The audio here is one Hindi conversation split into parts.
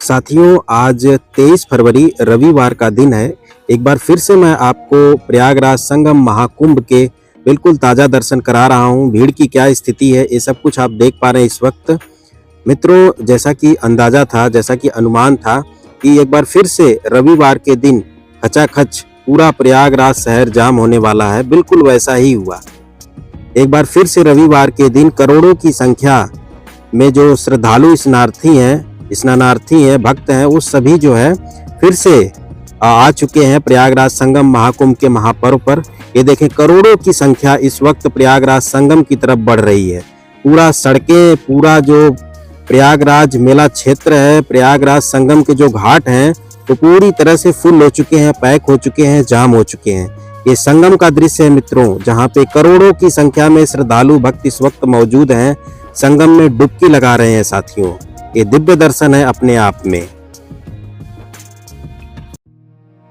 साथियों, आज 23 फरवरी रविवार का दिन है। एक बार फिर से मैं आपको प्रयागराज संगम महाकुंभ के बिल्कुल ताज़ा दर्शन करा रहा हूँ। भीड़ की क्या स्थिति है, ये सब कुछ आप देख पा रहे हैं इस वक्त। मित्रों, जैसा कि अंदाजा था, जैसा कि अनुमान था कि एक बार फिर से रविवार के दिन खचाखच पूरा प्रयागराज शहर जाम होने वाला है, बिल्कुल वैसा ही हुआ। एक बार फिर से रविवार के दिन करोड़ों की संख्या में जो श्रद्धालु स्नानार्थी हैं, भक्त हैं, वो सभी जो है फिर से आ चुके हैं प्रयागराज संगम महाकुंभ के महापर्व पर। ये देखें, करोड़ों की संख्या इस वक्त प्रयागराज संगम की तरफ बढ़ रही है। पूरा सड़कें, पूरा जो प्रयागराज मेला क्षेत्र है, प्रयागराज संगम के जो घाट हैं, तो पूरी तरह से फुल हो चुके हैं, पैक हो चुके हैं, जाम हो चुके हैं। ये संगम का दृश्य है मित्रों, जहाँ पे करोड़ों की संख्या में श्रद्धालु भक्त इस वक्त मौजूद हैं, संगम में डुबकी लगा रहे हैं। साथियों, ये दिव्य दर्शन है अपने आप में।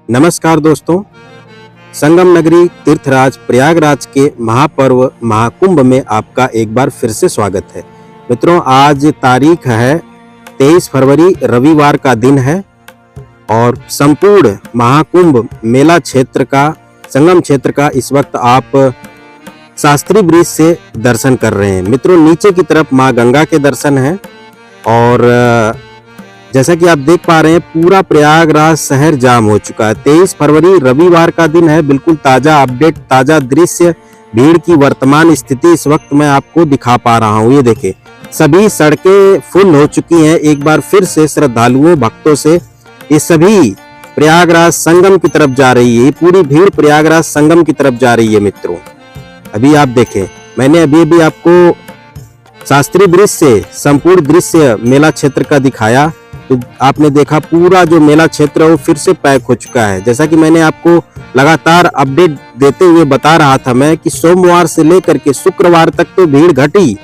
नमस्कार दोस्तों, संगम नगरी तीर्थराज प्रयागराज के महापर्व महाकुंभ में आपका एक बार फिर से स्वागत है। मित्रों, आज तारीख है 23 फरवरी, रविवार का दिन है और संपूर्ण महाकुंभ मेला क्षेत्र का, संगम क्षेत्र का इस वक्त आप शास्त्री ब्रिज से दर्शन कर रहे हैं। मित्रों, नीचे की तरफ माँ गंगा के दर्शन हैं और जैसा कि आप देख पा रहे हैं पूरा प्रयागराज शहर जाम हो चुका है। 23 फरवरी रविवार का दिन है, बिल्कुल ताजा अपडेट, ताजा दृश्य, भीड़ की वर्तमान स्थिति इस वक्त मैं आपको दिखा पा रहा हूँ। ये देखें, सभी सड़कें फुल हो चुकी हैं। एक बार फिर से श्रद्धालुओं भक्तों से ये सभी प्रयागराज संगम की तरफ जा रही है। पूरी भीड़ प्रयागराज संगम की तरफ जा रही है। मित्रों, अभी आप देखें, मैंने अभी आपको शास्त्री ब्रिज से संपूर्ण दृश्य मेला क्षेत्र का दिखाया, तो आपने देखा पूरा जो मेला क्षेत्र है वो फिर से पैक हो चुका है। जैसा कि मैंने आपको लगातार अपडेट देते हुए बता रहा था मैं कि सोमवार से लेकर के शुक्रवार तक तो भीड़ घटी,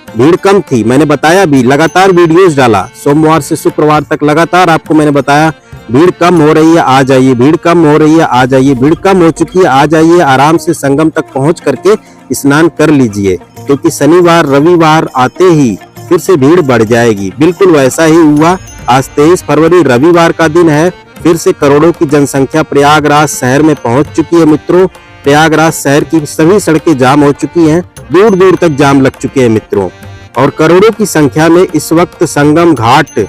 भीड़ कम थी। मैंने बताया भी, लगातार वीडियोस डाला, सोमवार से शुक्रवार तक लगातार आपको मैंने बताया भीड़ कम हो रही है, आ जाइए, भीड़ कम हो रही है, आ जाइए, भीड़ कम हो चुकी है, आ जाइए, आराम से संगम तक पहुंच करके स्नान कर लीजिए, क्योंकि शनिवार रविवार आते ही फिर से भीड़ बढ़ जाएगी। बिल्कुल वैसा ही हुआ। आज 23 फरवरी रविवार का दिन है, फिर से करोड़ों की जनसंख्या प्रयागराज शहर में पहुंच चुकी है। मित्रों, प्रयागराज शहर की सभी सड़कें जाम हो चुकी हैं, दूर दूर तक जाम लग चुके हैं मित्रों, और करोड़ों की संख्या में इस वक्त संगम घाट,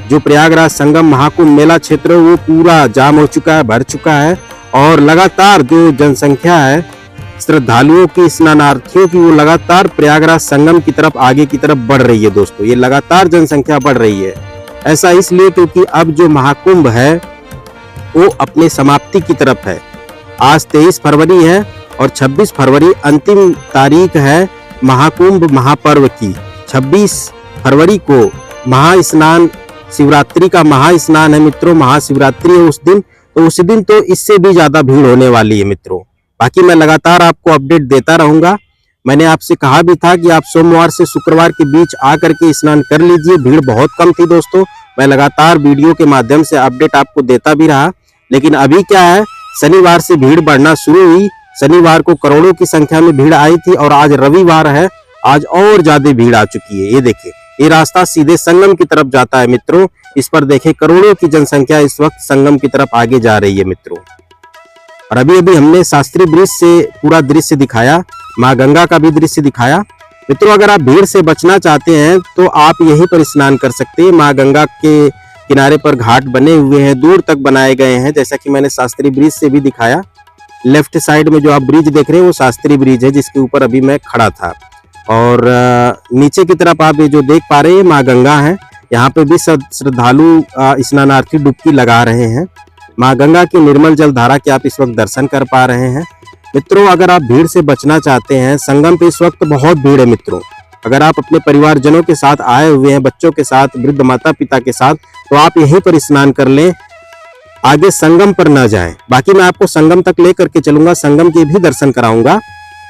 जो प्रयागराज संगम महाकुंभ मेला क्षेत्र वो पूरा जाम हो चुका है, भर चुका है। और लगातार जो जनसंख्या है श्रद्धालुओं की, स्नानार्थियों की, वो लगातार प्रयागराज संगम की तरफ, आगे की तरफ बढ़ रही है। दोस्तों, ये लगातार जनसंख्या बढ़ रही है। ऐसा इसलिए क्योंकि अब जो महाकुंभ है वो अपने समाप्ति की तरफ है। आज 23 फरवरी है और 26 फरवरी अंतिम तारीख है महाकुंभ महापर्व की। 26 फरवरी को महास्नान, शिवरात्रि का महास्नान है मित्रों, महाशिवरात्रि है उस दिन, तो उस दिन तो इससे भी ज्यादा भीड़ होने वाली है मित्रों। बाकी मैं लगातार आपको अपडेट देता रहूंगा। मैंने आपसे कहा भी था कि आप सोमवार से शुक्रवार के बीच आकर के स्नान कर लीजिए, भीड़ बहुत कम थी दोस्तों। मैं लगातार वीडियो के माध्यम से अपडेट आपको देता भी रहा, लेकिन अभी क्या है, शनिवार से भीड़ बढ़ना शुरू हुई। शनिवार को करोड़ों की संख्या में भीड़ आई थी और आज रविवार है, आज और ज्यादा भीड़ आ चुकी है। ये देखिए, ये रास्ता सीधे संगम की तरफ जाता है मित्रों। इस पर देखें, करोड़ों की जनसंख्या इस वक्त संगम की तरफ आगे जा रही है मित्रों। और अभी हमने शास्त्री ब्रिज से पूरा दृश्य दिखाया, माँ गंगा का भी दृश्य दिखाया। मित्रों, अगर आप भीड़ से बचना चाहते हैं तो आप यहीं पर स्नान कर सकते हैं। माँ गंगा के किनारे पर घाट बने हुए हैं, दूर तक बनाए गए हैं, जैसा कि मैंने शास्त्री ब्रिज से भी दिखाया। लेफ्ट साइड में जो आप ब्रिज देख रहे हैं वो शास्त्री ब्रिज है, जिसके ऊपर अभी मैं खड़ा था। और नीचे की तरफ आप ये जो देख पा रहे हैं माँ गंगा है, यहाँ पे भी श्रद्धालु स्नानार्थी डुबकी लगा रहे हैं। माँ गंगा की निर्मल जल धारा के आप इस वक्त दर्शन कर पा रहे हैं। मित्रों, अगर आप भीड़ से बचना चाहते हैं, संगम पे इस वक्त बहुत भीड़ है मित्रों। अगर आप अपने परिवारजनों के साथ आए हुए हैं, बच्चों के साथ, वृद्ध माता पिता के साथ, तो आप यहीं पर स्नान कर लें, आगे संगम पर न जाएं। बाकी मैं आपको संगम तक ले करके चलूंगा, संगम के भी दर्शन कराऊंगा,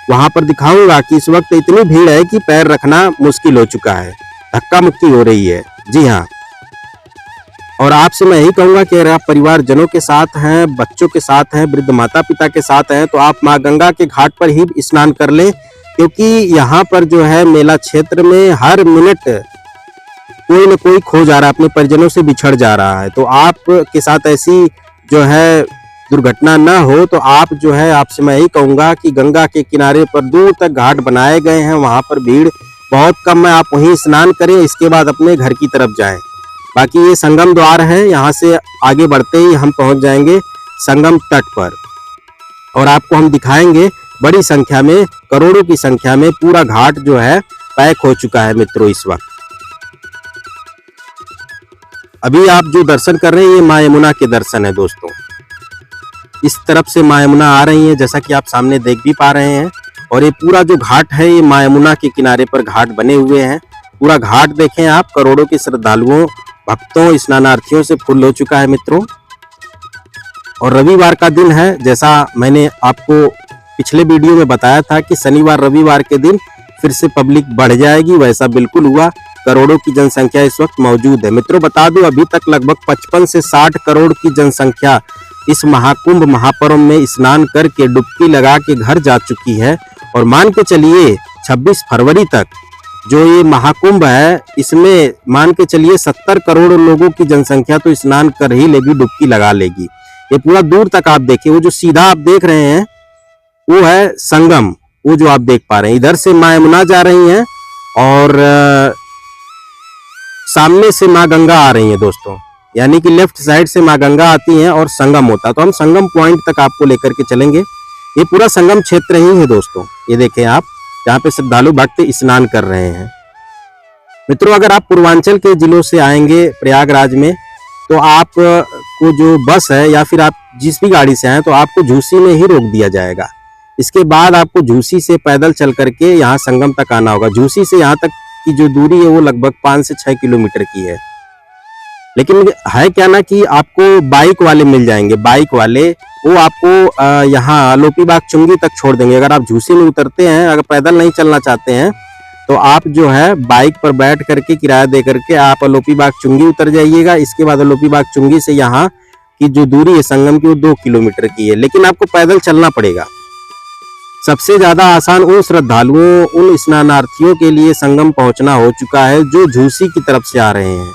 वहां पर दिखाऊंगा कि इस वक्त इतनी भीड़ है कि पैर रखना मुश्किल हो चुका है, धक्का मुक्की हो रही है। जी हाँ, और आपसे मैं यही कहूंगा कि अगर आप परिवारजनों के साथ हैं, बच्चों के साथ हैं, वृद्ध माता पिता के साथ हैं, तो आप माँ गंगा के घाट पर ही स्नान कर लें, क्योंकि यहाँ पर जो है मेला क्षेत्र में हर मिनट कोई न कोई खो जा रहा है, अपने परिजनों से बिछड़ जा रहा है। तो आप के साथ ऐसी जो है दुर्घटना ना हो, तो आप जो है, आपसे मैं यही कहूँगा कि गंगा के किनारे पर दूर तक घाट बनाए गए हैं, वहाँ पर भीड़ बहुत कम है, आप वहीं स्नान करें, इसके बाद अपने घर की तरफ जाएं। बाकी ये संगम द्वार है, यहाँ से आगे बढ़ते ही हम पहुँच जाएंगे संगम तट पर, और आपको हम दिखाएंगे बड़ी संख्या में, करोड़ों की संख्या में पूरा घाट जो है पैक हो चुका है मित्रों। इस वक्त अभी आप जो दर्शन कर रहे हैं, ये मां यमुना के दर्शन है दोस्तों। इस तरफ से मां यमुना आ रही है, जैसा कि आप सामने देख भी पा रहे हैं। और ये पूरा जो घाट है, ये मां यमुना के किनारे पर घाट बने हुए हैं। पूरा घाट देखें आप, करोड़ों के श्रद्धालुओं, भक्तों, स्नानार्थियों से फुल हो चुका है मित्रों। और रविवार का दिन है, जैसा मैंने आपको पिछले वीडियो में बताया था कि शनिवार रविवार के दिन फिर से पब्लिक बढ़ जाएगी, वैसा बिल्कुल हुआ। करोड़ों की जनसंख्या इस वक्त मौजूद है मित्रों। बता दूं, अभी तक लगभग 55 से 60 करोड़ की जनसंख्या इस महाकुंभ महापर्व में स्नान करके डुबकी लगा के घर जा चुकी है। और मान के चलिए 26 फरवरी तक जो ये महाकुंभ है, इसमें मान के चलिए 70 करोड़ लोगों की जनसंख्या तो स्नान कर ही लेगी, डुबकी लगा लेगी। ये पूरा दूर तक आप देखिए, वो जो सीधा आप देख रहे हैं वो है संगम, वो जो आप देख पा रहे हैं। इधर से मां यमुना जा रही हैं और सामने से मां गंगा आ रही है दोस्तों, यानी कि लेफ्ट साइड से मां गंगा आती हैं और संगम होता है। तो हम संगम पॉइंट तक आपको लेकर के चलेंगे। ये पूरा संगम क्षेत्र ही है दोस्तों, ये देखें आप, जहाँ पे श्रद्धालु भक्त स्नान कर रहे हैं मित्रों। अगर आप पूर्वांचल के जिलों से आएंगे प्रयागराज में, तो आप को जो बस है या फिर आप जिस भी गाड़ी से आए, तो आपको झूसी में ही रोक दिया जाएगा। इसके बाद आपको झूसी से पैदल चल करके यहाँ संगम तक आना होगा। झूसी से यहाँ तक की जो दूरी है वो लगभग 5 से 6 किलोमीटर की है। लेकिन है क्या ना कि आपको बाइक वाले मिल जाएंगे, बाइक वाले वो आपको यहाँ लोपीबाग चुंगी तक छोड़ देंगे। अगर आप झूसी में उतरते हैं, अगर पैदल नहीं चलना चाहते हैं, तो आप जो है बाइक पर बैठ करके किराया दे करके आप लोपीबाग चुंगी उतर जाइएगा। इसके बाद लोपीबाग चुंगी से यहाँ की जो दूरी है संगम की, वो 2 किलोमीटर की है, लेकिन आपको पैदल चलना पड़ेगा। सबसे ज्यादा आसान उन श्रद्धालुओं, उन स्नानार्थियों के लिए संगम पहुंचना हो चुका है जो झूसी की तरफ से आ रहे हैं,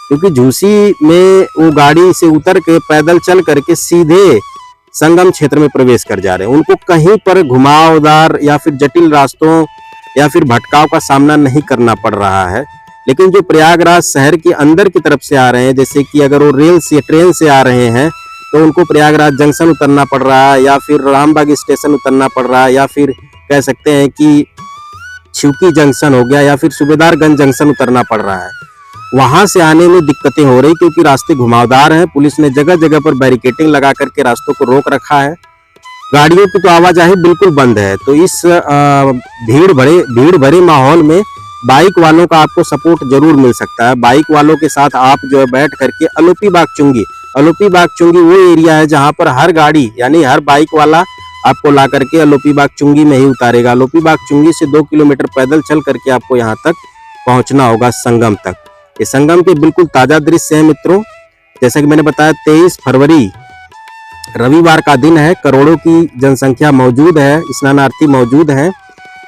क्योंकि झूसी में वो गाड़ी से उतर के पैदल चल करके सीधे संगम क्षेत्र में प्रवेश कर जा रहे हैं। उनको कहीं पर घुमावदार या फिर जटिल रास्तों या फिर भटकाव का सामना नहीं करना पड़ रहा है। लेकिन जो प्रयागराज शहर के अंदर की तरफ से आ रहे हैं, जैसे कि अगर वो रेल से, ट्रेन से आ रहे हैं, तो उनको प्रयागराज जंक्शन उतरना पड़ रहा है, या फिर रामबाग स्टेशन उतरना पड़ रहा है, या फिर कह सकते हैं कि छिवकी जंक्शन हो गया, या फिर सूबेदारगंज जंक्शन उतरना पड़ रहा है। वहां से आने में दिक्कतें हो रही, क्योंकि रास्ते घुमावदार हैं। पुलिस ने जगह जगह पर बैरिकेडिंग लगा करके रास्तों को रोक रखा है। गाड़ियों की तो आवाजाही बिल्कुल बंद है। तो इस भीड़ भरे माहौल में बाइक वालों का आपको सपोर्ट जरूर मिल सकता है। बाइक वालों के साथ आप जो है बैठ करके अलोपीबाग चुंगी वो एरिया है जहां पर हर गाड़ी यानी हर बाइक वाला आपको ला करके अलोपीबाग चुंगी में ही उतारेगा। अलोपीबाग चुंगी से 2 किलोमीटर पैदल चल करके आपको यहाँ तक पहुंचना होगा, संगम तक। ये संगम के बिल्कुल ताजा दृश्य है मित्रों। जैसा कि मैंने बताया, 23 फरवरी रविवार का दिन है। करोड़ों की जनसंख्या मौजूद है, स्नानार्थी मौजूद हैं।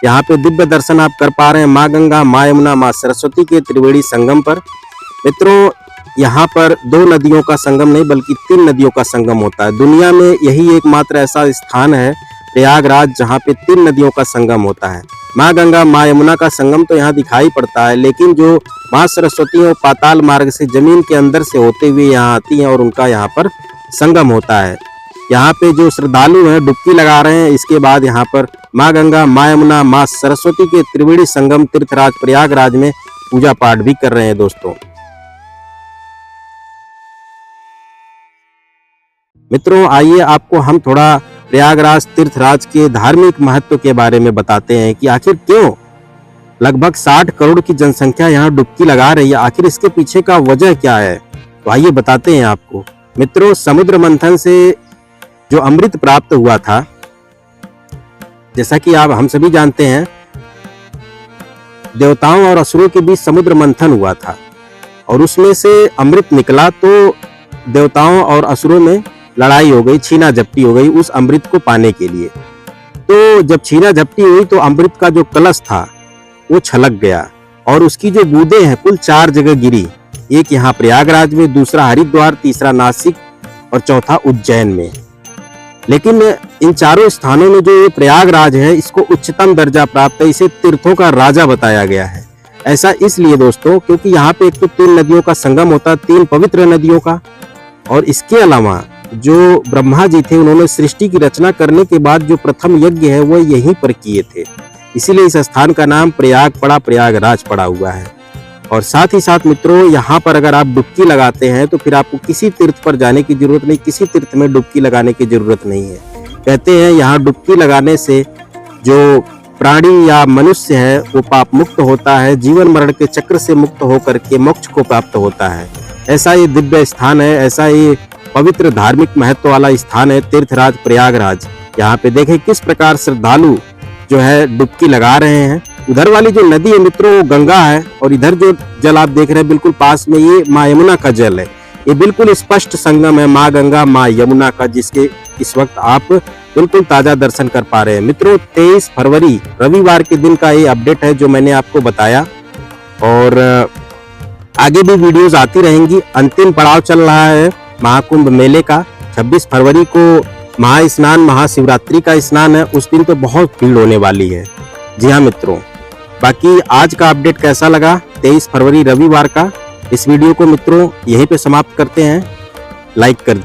यहाँ पे दिव्य दर्शन आप कर पा रहे हैं माँ गंगा, माँ यमुना, माँ सरस्वती के त्रिवेणी संगम पर। मित्रों, यहाँ पर 2 नदियों का संगम नहीं बल्कि 3 नदियों का संगम होता है। दुनिया में यही एकमात्र ऐसा स्थान है प्रयागराज जहाँ पे 3 नदियों का संगम होता है। माँ गंगा, माँ यमुना का संगम तो यहाँ दिखाई पड़ता है, लेकिन जो माँ सरस्वती वो पाताल मार्ग से जमीन के अंदर से होते हुए यहाँ आती हैं और उनका यहाँ पर संगम होता है। यहाँ पे जो श्रद्धालु हैं डुबकी लगा रहे हैं। इसके बाद यहाँ पर माँ गंगा, माँ यमुना, माँ सरस्वती के त्रिवेणी संगम तीर्थराज प्रयागराज में पूजा पाठ भी कर रहे हैं दोस्तों। मित्रों, आइए आपको हम थोड़ा प्रयागराज तीर्थराज के धार्मिक महत्व के बारे में बताते हैं कि आखिर क्यों लगभग 60 करोड़ की जनसंख्या यहाँ डुबकी लगा रही है। आखिर इसके पीछे का वजह क्या है, तो आइए बताते हैं आपको। मित्रों, समुद्र मंथन से जो अमृत प्राप्त हुआ था, जैसा कि आप हम सभी जानते हैं, देवताओं और असुरों के बीच समुद्र मंथन हुआ था और उसमें से अमृत निकला। तो देवताओं और असुरों में लड़ाई हो गई, छीना झपटी हो गई उस अमृत को पाने के लिए। तो जब छीना झपटी हुई तो अमृत का जो कलश था वो छलक गया और उसकी जो बूंदें हैं कुल 4 जगह गिरी। एक यहाँ प्रयागराज में, दूसरा हरिद्वार, तीसरा नासिक और चौथा उज्जैन में। लेकिन इन चारों स्थानों में जो ये प्रयागराज है इसको उच्चतम दर्जा प्राप्त है, इसे तीर्थों का राजा बताया गया है। ऐसा इसलिए दोस्तों क्योंकि यहाँ पे एक तो 3 नदियों का संगम होता है, 3 पवित्र नदियों का, और इसके अलावा जो ब्रह्मा जी थे उन्होंने सृष्टि की रचना करने के बाद जो प्रथम यज्ञ है वो यहीं पर किए थे, इसीलिए इस स्थान का नाम प्रयाग पड़ा, प्रयागराज पड़ा हुआ है। और साथ ही साथ मित्रों यहाँ पर अगर आप डुबकी लगाते हैं तो फिर आपको किसी तीर्थ पर जाने की जरूरत नहीं, किसी तीर्थ में डुबकी लगाने की जरूरत नहीं है। कहते हैं यहाँ डुबकी लगाने से जो प्राणी या मनुष्य है वो पाप मुक्त होता है, जीवन मरण के चक्र से मुक्त होकर के मोक्ष को प्राप्त होता है। ऐसा ये दिव्य स्थान है, ऐसा ये पवित्र धार्मिक महत्व वाला स्थान है तीर्थराज प्रयागराज। यहाँ पे देखें किस प्रकार श्रद्धालु जो है डुबकी लगा रहे हैं। उधर वाली जो नदी है मित्रों वो गंगा है, और इधर जो जल आप देख रहे हैं बिल्कुल पास में ये माँ यमुना का जल है। ये बिल्कुल स्पष्ट संगम है माँ गंगा माँ यमुना का, जिसके इस वक्त आप बिल्कुल ताजा दर्शन कर पा रहे हैं। मित्रों 23 फरवरी रविवार के दिन का ये अपडेट है जो मैंने आपको बताया, और आगे भी वीडियोस आती रहेंगी। अंतिम पड़ाव चल रहा है महाकुंभ मेले का। 26 फरवरी को महास्नान, महाशिवरात्रि का स्नान है, उस दिन तो बहुत भीड़ होने वाली है। जी हाँ मित्रों, बाकी आज का अपडेट कैसा लगा 23 फरवरी रविवार का, इस वीडियो को मित्रों यहीं पे समाप्त करते हैं। लाइक कर